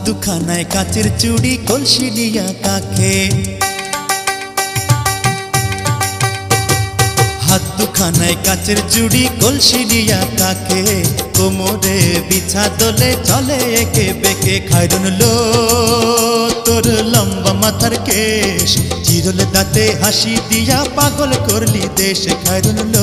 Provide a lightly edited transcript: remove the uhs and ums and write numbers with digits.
দুখানায় কাচের চুড়ি কলসি নিয়া কাকে, হাত দুখানায় কাচের চুড়ি কলসি নিয়া কাকে, কোমরে বিছা দোলে চলে একে বেকে। খায়রুন লো তোর লম্বা মাথার কেশ, চিরল দাঁতে হাসি দিয়া পাগল করলি দেশ। খায়রুন লো